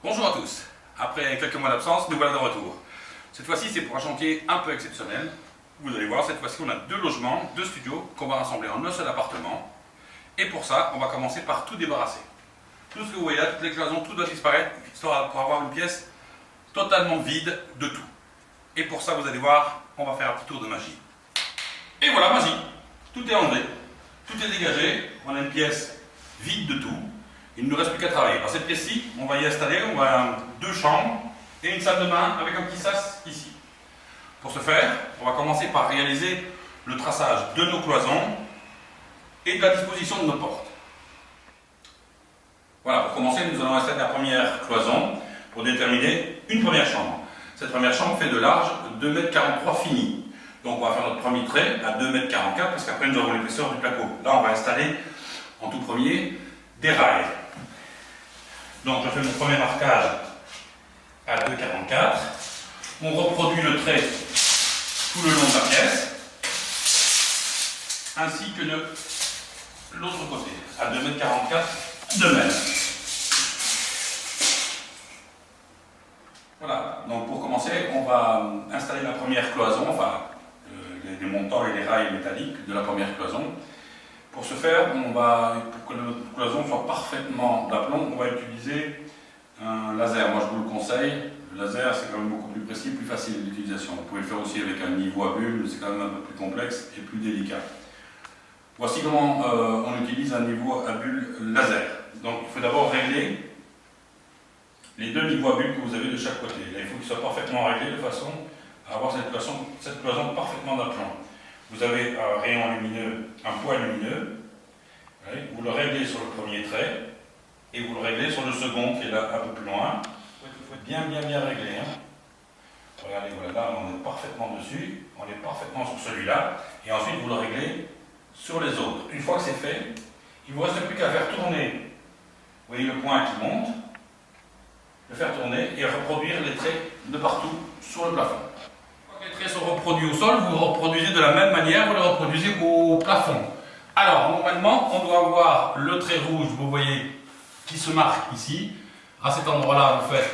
Bonjour à tous. Après quelques mois d'absence, nous voilà de retour. Cette fois-ci, c'est pour un chantier un peu exceptionnel. Vous allez voir, cette fois-ci, on a deux logements, deux studios qu'on va rassembler en un seul appartement. Et pour ça, on va commencer par tout débarrasser. Tout ce que vous voyez là, toutes les cloisons, tout doit disparaître, histoire pour avoir une pièce totalement vide de tout. Et pour ça, vous allez voir, on va faire un petit tour de magie. Et voilà, magie. Tout est enlevé, tout est dégagé. On a une pièce vide de tout. Il ne nous reste plus qu'à travailler. Dans cette pièce-ci, on va y installer deux chambres et une salle de bain avec un petit sas ici. Pour ce faire, on va commencer par réaliser le traçage de nos cloisons et de la disposition de nos portes. Voilà, pour commencer, nous allons installer la première cloison pour déterminer une première chambre. Cette première chambre fait de large 2,43 m fini. Donc on va faire notre premier trait à 2,44 m parce qu'après nous avons l'épaisseur du placo. Là, on va installer en tout premier des rails. Donc je fais mon premier marquage à 2,44. On reproduit le trait tout le long de la pièce, ainsi que de l'autre côté, à 2,44 m de même. Voilà, donc pour commencer, on va installer la première cloison, enfin les montants et les rails métalliques de la première cloison. Pour ce faire, pour que notre cloison soit parfaitement d'aplomb, on va utiliser un laser. Moi, je vous le conseille. Le laser, c'est quand même beaucoup plus précis, plus facile d'utilisation. Vous pouvez le faire aussi avec un niveau à bulles, c'est quand même un peu plus complexe et plus délicat. Voici comment on utilise un niveau à bulles laser. Donc, il faut d'abord régler les deux niveaux à bulles que vous avez de chaque côté. Là, il faut qu'ils soient parfaitement réglés de façon à avoir cette cloison parfaitement d'aplomb. Vous avez un rayon lumineux, un poids lumineux, vous le réglez sur le premier trait et vous le réglez sur le second qui est là un peu plus loin. Il faut être bien réglé. Regardez, voilà, là on est parfaitement dessus, on est parfaitement sur celui-là et ensuite vous le réglez sur les autres. Une fois que c'est fait, il ne vous reste plus qu'à faire tourner. Vous voyez le point qui monte, le faire tourner et reproduire les traits de partout sur le plafond. Les traits sont reproduits au sol, vous reproduisez de la même manière, vous les reproduisez au plafond. Alors, normalement, on doit avoir le trait rouge, vous voyez, qui se marque ici. À cet endroit-là, vous faites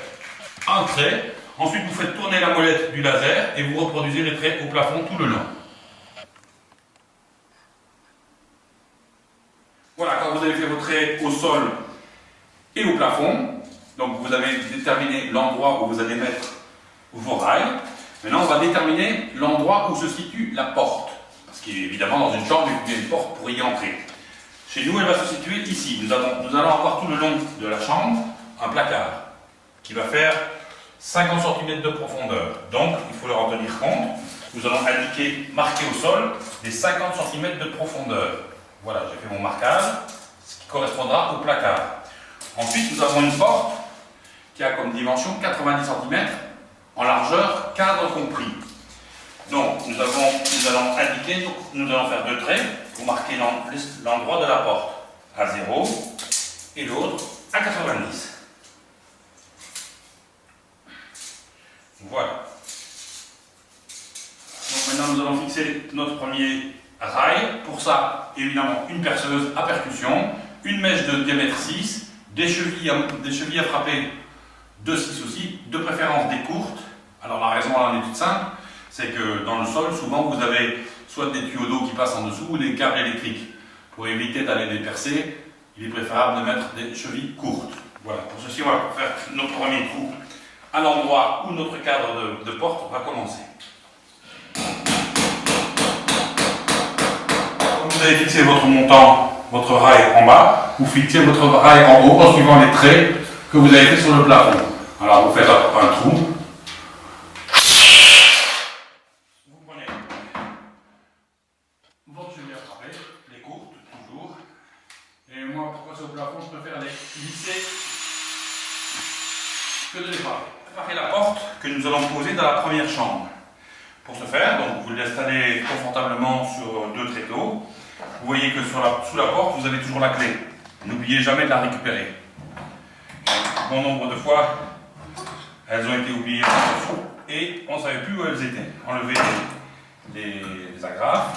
un trait. Ensuite, vous faites tourner la molette du laser et vous reproduisez les traits au plafond tout le long. Voilà, quand vous avez fait vos traits au sol et au plafond, donc vous avez déterminé l'endroit où vous allez mettre vos rails. Maintenant, on va déterminer l'endroit où se situe la porte. Parce qu'évidemment, dans une chambre, il y a une porte pour y entrer. Chez nous, elle va se situer ici. Nous allons avoir tout le long de la chambre un placard qui va faire 50 cm de profondeur. Donc, il faut leur en tenir compte. Nous allons marquer au sol des 50 cm de profondeur. Voilà, j'ai fait mon marquage, ce qui correspondra au placard. Ensuite, nous avons une porte qui a comme dimension 90 cm en largeur, cadre compris. Donc, nous allons faire deux traits pour marquer l'endroit de la porte à 0 et l'autre à 90. Voilà. Donc maintenant, nous allons fixer notre premier rail. Pour ça, évidemment, une perceuse à percussion, une mèche de diamètre 6, des chevilles à frapper de 6 aussi, de préférence des courtes. Alors la raison en est toute simple, c'est que dans le sol, souvent vous avez soit des tuyaux d'eau qui passent en dessous ou des câbles électriques. Pour éviter d'aller les percer, il est préférable de mettre des chevilles courtes. Voilà, pour ceci on va faire notre premier trou à l'endroit où notre cadre de porte va commencer. Quand vous avez fixé votre montant, votre rail en bas, vous fixez votre rail en haut en suivant les traits que vous avez fait sur le plafond. Alors vous faites un trou. Vous prenez votre cheville à frapper, les courtes toujours. Et moi, pourquoi c'est au plafond, je préfère les lisser que de les frapper. Préparez la porte que nous allons poser dans la première chambre. Pour ce faire, donc vous l'installez confortablement sur deux tréteaux. Vous voyez que sous la porte, vous avez toujours la clé. N'oubliez jamais de la récupérer. Bon nombre de fois, elles ont été oubliées et on ne savait plus où elles étaient. Enlever les agrafes.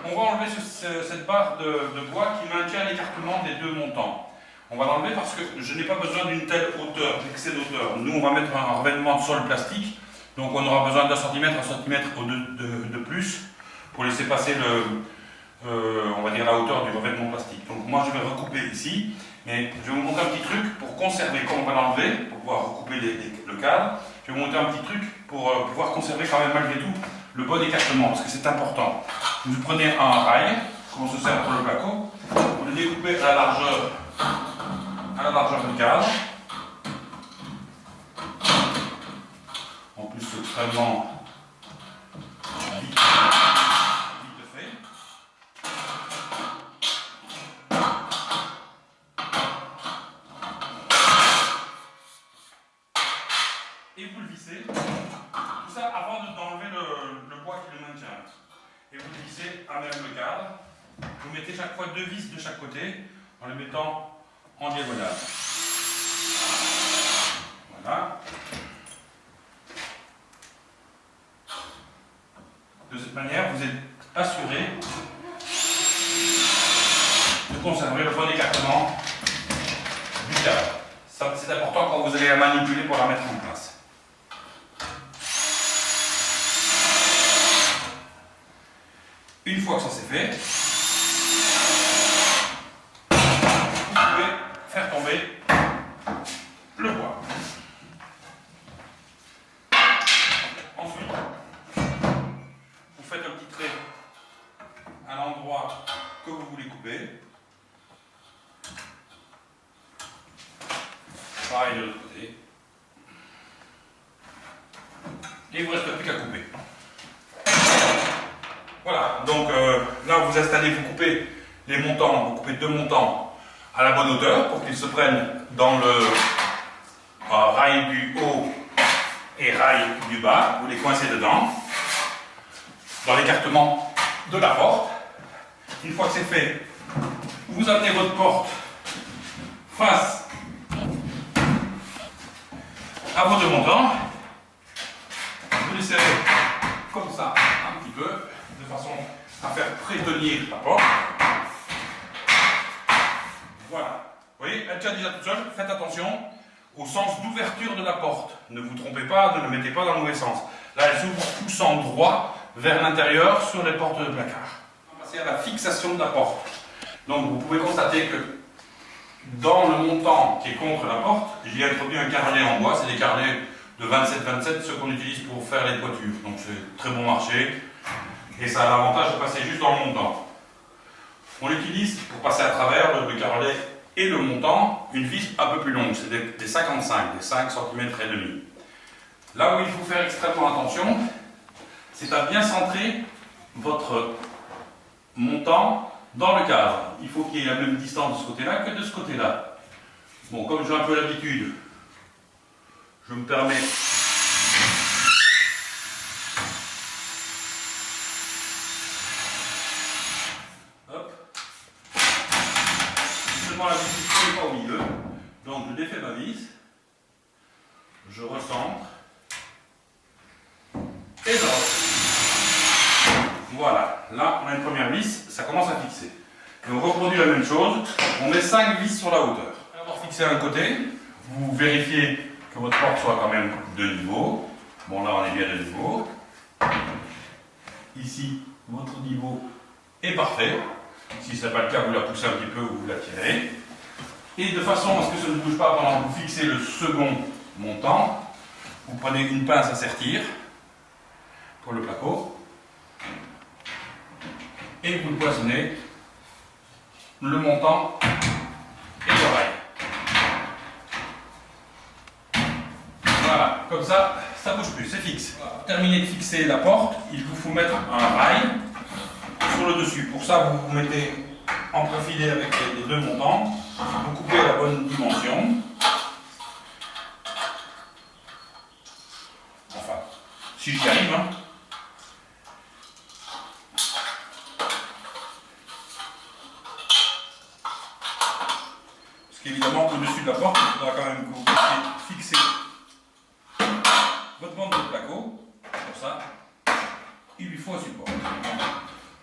On va enlever cette barre de bois qui maintient l'écartement des deux montants. On va l'enlever parce que je n'ai pas besoin d'une telle hauteur, d'excès d'hauteur. Nous, on va mettre un revêtement de sol plastique, donc on aura besoin d'un centimètre, un centimètre de plus pour laisser passer on va dire la hauteur du revêtement plastique. Donc moi, je vais recouper ici, mais je vais vous montrer un petit truc pour conserver, quand on va l'enlever, pour pouvoir recouper le cadre. Je vais vous montrer un petit truc pour pouvoir conserver quand même malgré tout le bon écartement, parce que c'est important. Vous prenez un rail, comme on se sert pour le placo, vous le découpez à la largeur du cadre. En plus, c'est extrêmement vite fait. Et vous le vissez. Tout ça avant d'enlever le poids qui le maintient. Et vous le vissez à même le cadre. Vous mettez chaque fois 2 vis de chaque côté en les mettant en diagonale. Voilà. De cette manière, vous êtes assuré de conserver le bon écartement du cadre. Ça, c'est important quand vous allez la manipuler pour la mettre en place. Une fois que ça c'est fait, vous pouvez faire tomber le bois. Ensuite, vous faites un petit trait à l'endroit que vous voulez couper. Pareil de l'autre côté. Et il ne vous reste plus qu'à couper. Voilà, donc là vous installez, vous coupez les montants, vous coupez 2 montants à la bonne hauteur pour qu'ils se prennent dans le rail du haut et rail du bas, vous les coincez dedans, dans l'écartement de la porte. Une fois que c'est fait, vous amenez votre porte face à vos 2 montants, vous les serrez comme ça un petit peu, de façon à faire prétenir la porte. Voilà. Vous voyez, elle tient déjà toute seule. Faites attention au sens d'ouverture de la porte. Ne vous trompez pas, ne le mettez pas dans le mauvais sens. Là, elle s'ouvre poussant droit vers l'intérieur sur les portes de placard. On va passer à la fixation de la porte. Donc, vous pouvez constater que dans le montant qui est contre la porte, j'y ai introduit un carrelet en bois. C'est des carrelets de 27-27, ceux qu'on utilise pour faire les toitures. Donc, c'est très bon marché. Et ça a l'avantage de passer juste dans le montant. On l'utilise pour passer à travers le carrelet et le montant, une vis un peu plus longue, c'est des 55, des 5 cm et demi. Là où il faut faire extrêmement attention, c'est à bien centrer votre montant dans le cadre. Il faut qu'il y ait la même distance de ce côté-là que de ce côté-là. Bon, comme j'ai un peu l'habitude, je me permets la vis n'est pas au milieu, donc je défais ma vis, je recentre et je recentre. Voilà, là on a une première vis, ça commence à fixer. Et on reproduit la même chose, on met 5 vis sur la hauteur. Après avoir fixé un côté, vous vérifiez que votre porte soit quand même de niveau. Bon, là on est bien de niveau. Ici, votre niveau est parfait. Si ce n'est pas le cas, vous la poussez un petit peu ou vous la tirez. Et de façon à ce que ça ne bouge pas pendant que vous fixez le second montant, vous prenez une pince à sertir pour le placo et vous poinçonnez le montant et le rail. Voilà, comme ça ne bouge plus, c'est fixe. Pour terminer de fixer la porte, il vous faut mettre un rail sur le dessus. Pour ça, vous vous mettez en profilé avec les 2 montants, vous coupez la bonne dimension. Enfin, si j'y arrive, hein. Parce qu'évidemment, au-dessus de la porte, il faudra quand même que vous puissiez fixer votre bande de placo. Pour ça, il lui faut un support.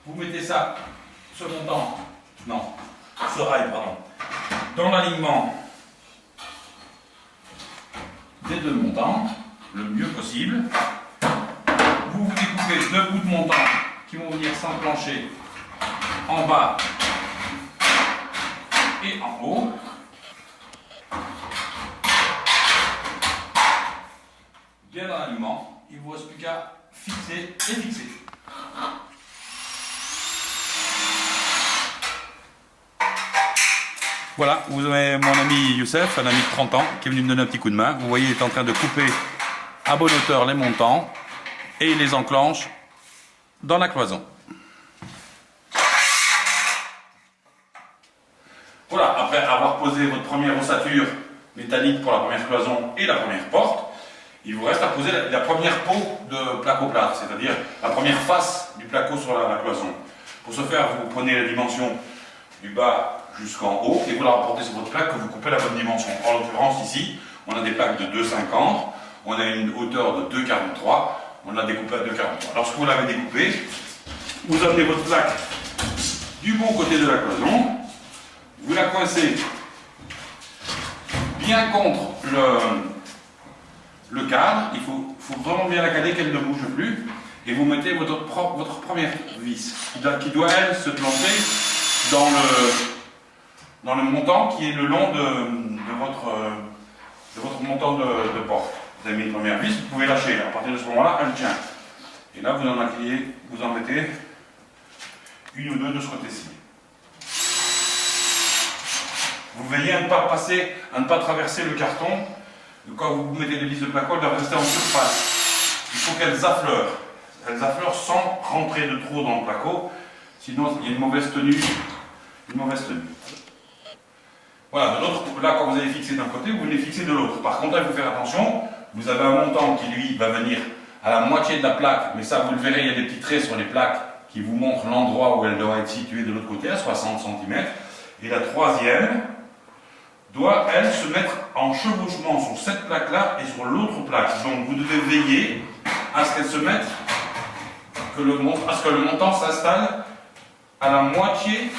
Vous mettez ça, ce montant, non, ce rail, pardon, dans l'alignement des deux montants, le mieux possible. Vous découpez deux bouts de montant qui vont venir s'enclencher en bas et en haut. Bien dans l'alignement, il ne vous reste plus qu'à fixer et fixer. Voilà, vous avez mon ami Youssef, un ami de 30 ans, qui est venu me donner un petit coup de main. Vous voyez, il est en train de couper à bonne hauteur les montants et il les enclenche dans la cloison. Voilà, après avoir posé votre première ossature métallique pour la première cloison et la première porte, il vous reste à poser la première peau de placo-plâtre, c'est-à-dire la première face du placo sur la cloison. Pour ce faire, vous prenez la dimension du bas jusqu'en haut et vous la rapportez sur votre plaque que vous coupez la bonne dimension. En l'occurrence ici, on a des plaques de 2,50, on a une hauteur de 2,43, on l'a découpé à 2,43. Lorsque vous l'avez découpé, vous amenez votre plaque du bon côté de la cloison, vous la coincez bien contre le cadre, il faut vraiment bien la caler qu'elle ne bouge plus, et vous mettez votre première vis qui doit elle se planter dans le montant qui est le long de votre montant de porte. Vous avez mis une première vis, vous pouvez lâcher. À partir de ce moment-là, elle tient. Et là, vous en mettez une ou deux de ce côté-ci. Vous veillez à ne pas traverser le carton. Quand vous mettez les vis de placo, elles doivent rester en surface. Il faut qu'elles affleurent. Elles affleurent sans rentrer de trop dans le placo. Sinon, il y a une mauvaise tenue. Voilà, là, quand vous avez fixé d'un côté, vous venez fixer de l'autre. Par contre, là, il faut faire attention. Vous avez un montant qui, lui, va venir à la moitié de la plaque. Mais ça, vous le verrez, il y a des petits traits sur les plaques qui vous montrent l'endroit où elle doit être située de l'autre côté, à 60 cm. Et la troisième doit, elle, se mettre en chevauchement sur cette plaque-là et sur l'autre plaque. Donc, vous devez veiller à ce qu'elle se mette, à ce que le montant s'installe à la moitié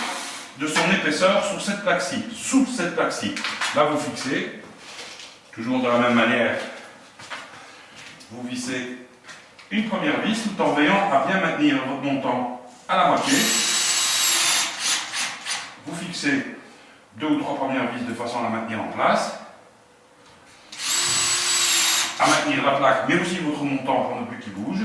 de son épaisseur sur cette plaque-ci, sous cette plaque-ci. Là, vous fixez, toujours de la même manière, vous vissez une première vis tout en veillant à bien maintenir votre montant à la moitié. Vous fixez deux ou trois premières vis de façon à la maintenir en place, à maintenir la plaque, mais aussi votre montant pour ne plus qu'il bouge.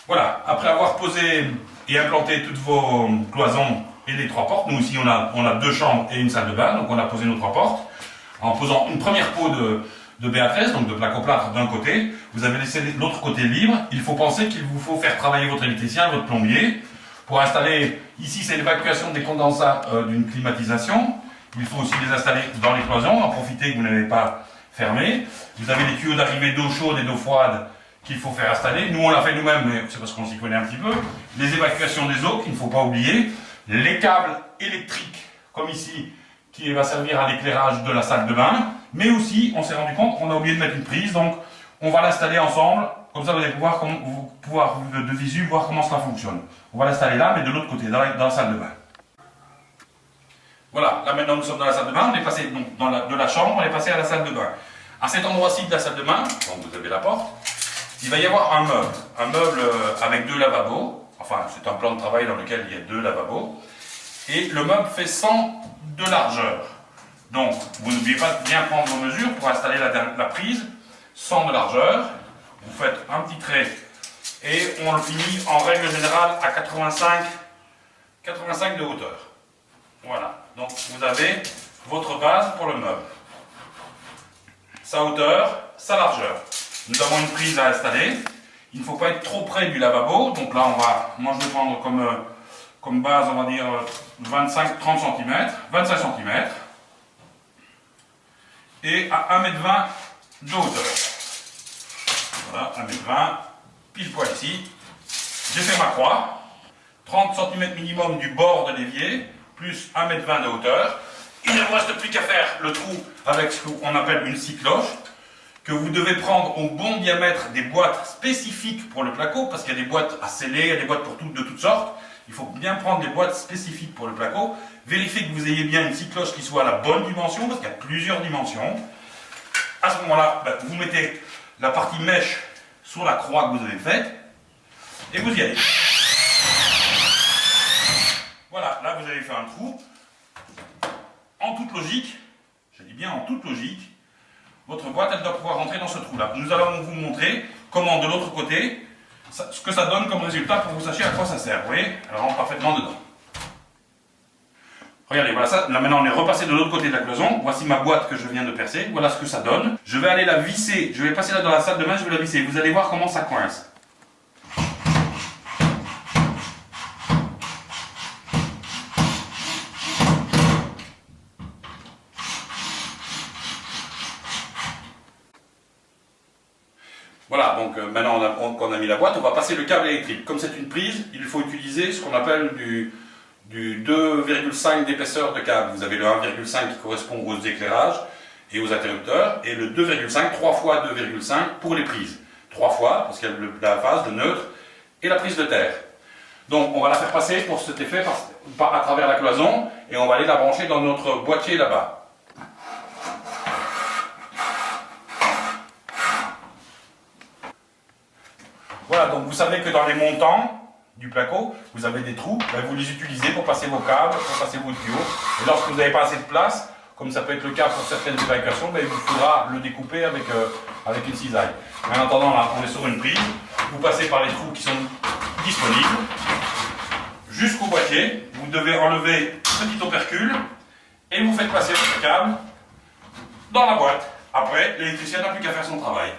Voilà, après avoir posé et implanté toutes vos cloisons et les trois portes, nous ici on a deux chambres et une salle de bain, donc on a posé nos trois portes, en posant une première peau de BA13, donc de placo-plâtre d'un côté, vous avez laissé l'autre côté libre. Il faut penser qu'il vous faut faire travailler votre électricien, votre plombier, pour installer, ici c'est l'évacuation des condensats d'une climatisation, il faut aussi les installer dans les cloisons, en profiter que vous n'avez pas fermé. Vous avez les tuyaux d'arrivée d'eau chaude et d'eau froide qu'il faut faire installer. Nous on l'a fait nous-mêmes, mais c'est parce qu'on s'y connaît un petit peu. Les évacuations des eaux qu'il ne faut pas oublier, les câbles électriques, comme ici, qui va servir à l'éclairage de la salle de bain, mais aussi, on s'est rendu compte, on a oublié de mettre une prise, donc on va l'installer ensemble, comme ça vous allez pouvoir de visu voir comment cela fonctionne. On va l'installer là, mais de l'autre côté, dans la salle de bain. Voilà, là maintenant nous sommes dans la salle de bain, on est passé donc, de la chambre, on est passé à la salle de bain. À cet endroit-ci de la salle de bain, donc vous avez la porte, il va y avoir un meuble avec deux lavabos, enfin c'est un plan de travail dans lequel il y a deux lavabos, et le meuble fait 100 de largeur. Donc vous n'oubliez pas de bien prendre vos mesures pour installer la prise, 100 de largeur, vous faites un petit trait et on le finit en règle générale à 85 de hauteur. Voilà, donc vous avez votre base pour le meuble. Sa hauteur, sa largeur. Nous avons une prise à installer. Il ne faut pas être trop près du lavabo. Donc là, moi je vais prendre comme base, on va dire 25-30 cm, 25 cm. Et à 1,20 m de hauteur. Voilà, 1,20 m, pile poil ici. J'ai fait ma croix. 30 cm minimum du bord de l'évier, plus 1,20 m de hauteur. Il ne vous reste plus qu'à faire le trou avec ce qu'on appelle une scie cloche, que vous devez prendre au bon diamètre des boîtes spécifiques pour le placo, parce qu'il y a des boîtes à sceller, il y a des boîtes de toutes sortes. Il faut bien prendre des boîtes spécifiques pour le placo, Vérifiez que vous ayez bien une scie cloche qui soit à la bonne dimension, parce qu'il y a plusieurs dimensions. À ce moment-là, vous mettez la partie mèche sur la croix que vous avez faite, et vous y allez. Voilà, là vous avez fait un trou. En toute logique, je dis bien en toute logique, votre boîte elle doit pouvoir rentrer dans ce trou-là. Nous allons vous montrer comment de l'autre côté, ce que ça donne comme résultat pour que vous sachiez à quoi ça sert. Vous voyez, elle rentre parfaitement dedans. Regardez, voilà ça. Là maintenant on est repassé de l'autre côté de la cloison. Voici ma boîte que je viens de percer. Voilà ce que ça donne. Je vais aller la visser. Je vais passer là dans la salle de bain, je vais la visser. Vous allez voir comment ça coince. Voilà, donc maintenant qu'on a mis la boîte, on va passer le câble électrique. Comme c'est une prise, il faut utiliser ce qu'on appelle du 2,5 d'épaisseur de câble. Vous avez le 1,5 qui correspond aux éclairages et aux interrupteurs, et le 2,5, 3 fois 2,5 pour les prises. 3 fois, parce qu'il y a la phase, le neutre, et la prise de terre. Donc on va la faire passer pour cet effet à travers la cloison, et on va aller la brancher dans notre boîtier là-bas. Voilà, donc vous savez que dans les montants du placo, vous avez des trous, vous les utilisez pour passer vos câbles, pour passer vos tuyaux. Et lorsque vous n'avez pas assez de place, comme ça peut être le cas pour certaines évacuations, il vous faudra le découper avec une cisaille. Mais en attendant, là, on est sur une prise, vous passez par les trous qui sont disponibles jusqu'au boîtier. Vous devez enlever ce petit opercule et vous faites passer votre câble dans la boîte. Après, l'électricien n'a plus qu'à faire son travail.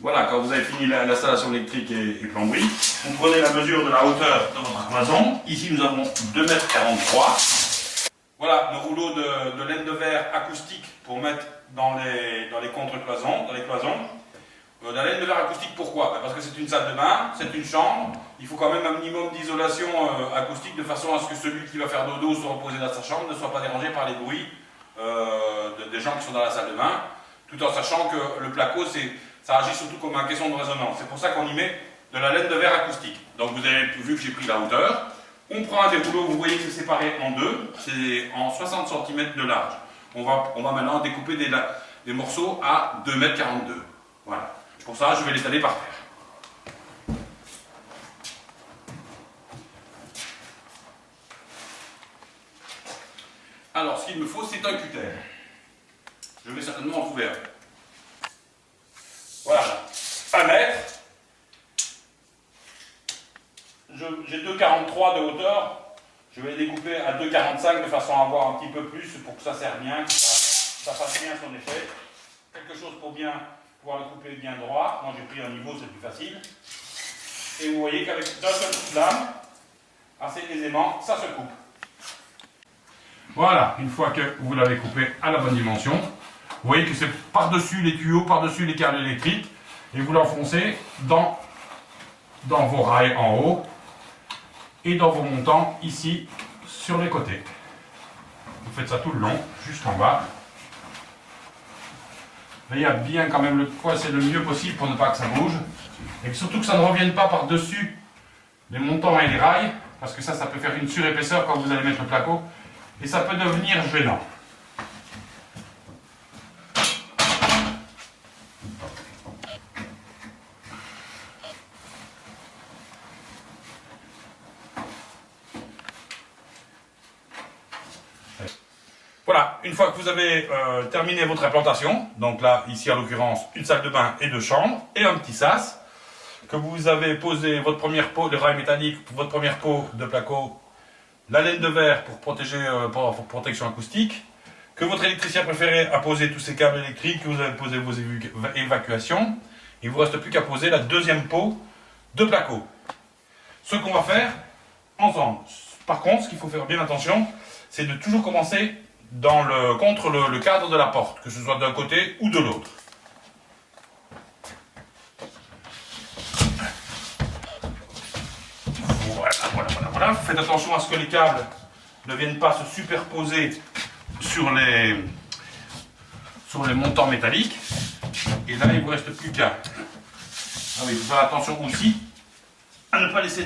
Voilà, quand vous avez fini l'installation électrique et plomberie, vous prenez la mesure de la hauteur de votre cloison. Ici, nous avons 2,43 m. Voilà, nos rouleaux de laine de verre acoustique pour mettre dans les contre-cloisons, dans les cloisons. La laine de verre acoustique, pourquoi? Parce que c'est une salle de bain, c'est une chambre. Il faut quand même un minimum d'isolation acoustique de façon à ce que celui qui va faire dodo soit reposé dans sa chambre ne soit pas dérangé par les bruits des gens qui sont dans la salle de bain, tout en sachant que le placo, ça agit surtout comme un caisson de résonance. C'est pour ça qu'on y met de la laine de verre acoustique. Donc vous avez vu que j'ai pris la hauteur. On prend un des rouleaux, vous voyez que c'est séparé en deux. C'est en 60 cm de large. On va maintenant découper des morceaux à 2,42 m. Voilà. Pour ça, je vais l'étaler par terre. Alors, ce qu'il me faut, c'est un cutter. Je vais certainement en trouver un. Voilà, 1 mètre. J'ai 2,43 de hauteur. Je vais les découper à 2,45 de façon à avoir un petit peu plus pour que ça serve bien, que ça fasse bien son effet. Quelque chose pour bien pouvoir le couper bien droit. Moi j'ai pris un niveau, c'est plus facile. Et vous voyez qu'avec d'un seul coup de lame, assez aisément, ça se coupe. Voilà, une fois que vous l'avez coupé à la bonne dimension, vous voyez que c'est par-dessus les tuyaux, par-dessus les câbles électriques, et vous l'enfoncez dans vos rails en haut et dans vos montants ici sur les côtés. Vous faites ça tout le long, jusqu'en bas. Veillez à bien quand même le coincer le mieux possible pour ne pas que ça bouge, et surtout que ça ne revienne pas par-dessus les montants et les rails, parce que ça peut faire une surépaisseur quand vous allez mettre le placo, et ça peut devenir gênant. Voilà, une fois que vous avez terminé votre implantation, donc là, ici en l'occurrence, une salle de bain et 2 chambres, et un petit sas, que vous avez posé votre première peau de rail métallique, votre première peau de placo, la laine de verre pour protéger, pour protection acoustique, que votre électricien préféré a posé tous ces câbles électriques, que vous avez posé vos évacuations, il ne vous reste plus qu'à poser la deuxième peau de placo. Ce qu'on va faire ensemble. Par contre, ce qu'il faut faire bien attention, c'est de toujours commencer contre le cadre de la porte, que ce soit d'un côté ou de l'autre. Voilà. Faites attention à ce que les câbles ne viennent pas se superposer sur les montants métalliques. Et là, il ne vous reste plus qu'à... Ah oui, il faut faire attention aussi à ne pas laisser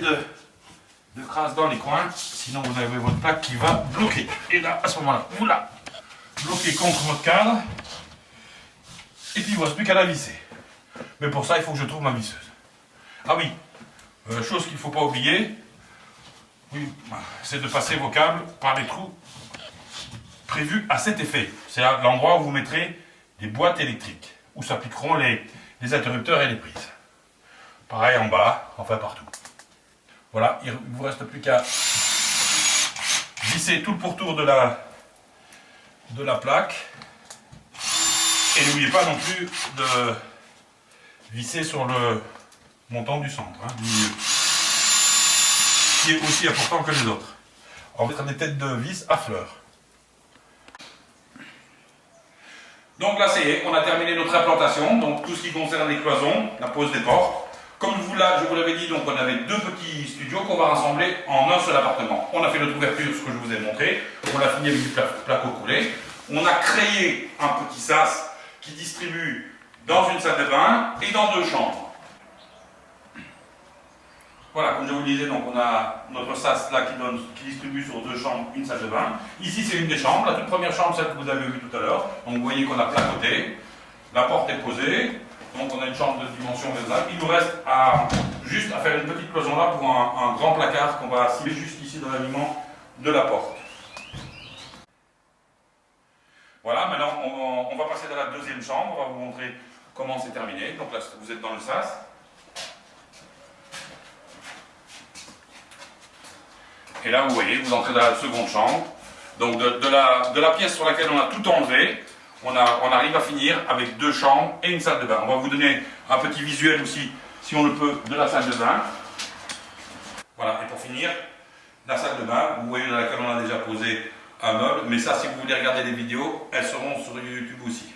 de crasse dans les coins, sinon vous avez votre plaque qui va bloquer. Et là, à ce moment-là, vous la bloquez contre votre cadre. Et puis il ne vous reste plus qu'à la visser. Mais pour ça, il faut que je trouve ma visseuse. Ah oui, chose qu'il ne faut pas oublier, oui, c'est de passer vos câbles par les trous prévus à cet effet. C'est l'endroit où vous mettrez les boîtes électriques, où s'appliqueront les interrupteurs et les prises. Pareil en bas, enfin partout. Voilà, il ne vous reste plus qu'à visser tout le pourtour de la plaque. Et n'oubliez pas non plus de visser sur le montant du centre, du milieu, qui est aussi important que les autres. On va mettre des têtes de vis à fleurs. Donc là, ça y est, on a terminé notre implantation, donc tout ce qui concerne les cloisons, la pose des portes. Comme je vous l'avais dit, donc on avait deux petits studios qu'on va rassembler en un seul appartement. On a fait notre ouverture, ce que je vous ai montré, on l'a fini avec du placo coulé. On a créé un petit sas qui distribue dans une salle de bain et dans deux chambres. Voilà, comme je vous le disais, donc on a notre sas là qui distribue sur deux chambres, une salle de bain. Ici c'est une des chambres, la toute première chambre, celle que vous avez vue tout à l'heure. Donc vous voyez qu'on a placoté, la porte est posée, donc on a une chambre de dimension raisonnable. Il nous reste juste à faire une petite cloison là pour un grand placard qu'on va cimer juste ici dans l'alignement de la porte. Voilà, maintenant on va passer dans la deuxième chambre, on va vous montrer comment c'est terminé. Donc là vous êtes dans le sas. Et là, vous voyez, vous entrez dans la seconde chambre. Donc de la pièce sur laquelle on a tout enlevé, on arrive à finir avec deux chambres et une salle de bain. On va vous donner un petit visuel aussi, si on le peut, de la salle de bain. Voilà, et pour finir, la salle de bain, vous voyez dans laquelle on a déjà posé un meuble. Mais ça, si vous voulez regarder les vidéos, elles seront sur YouTube aussi.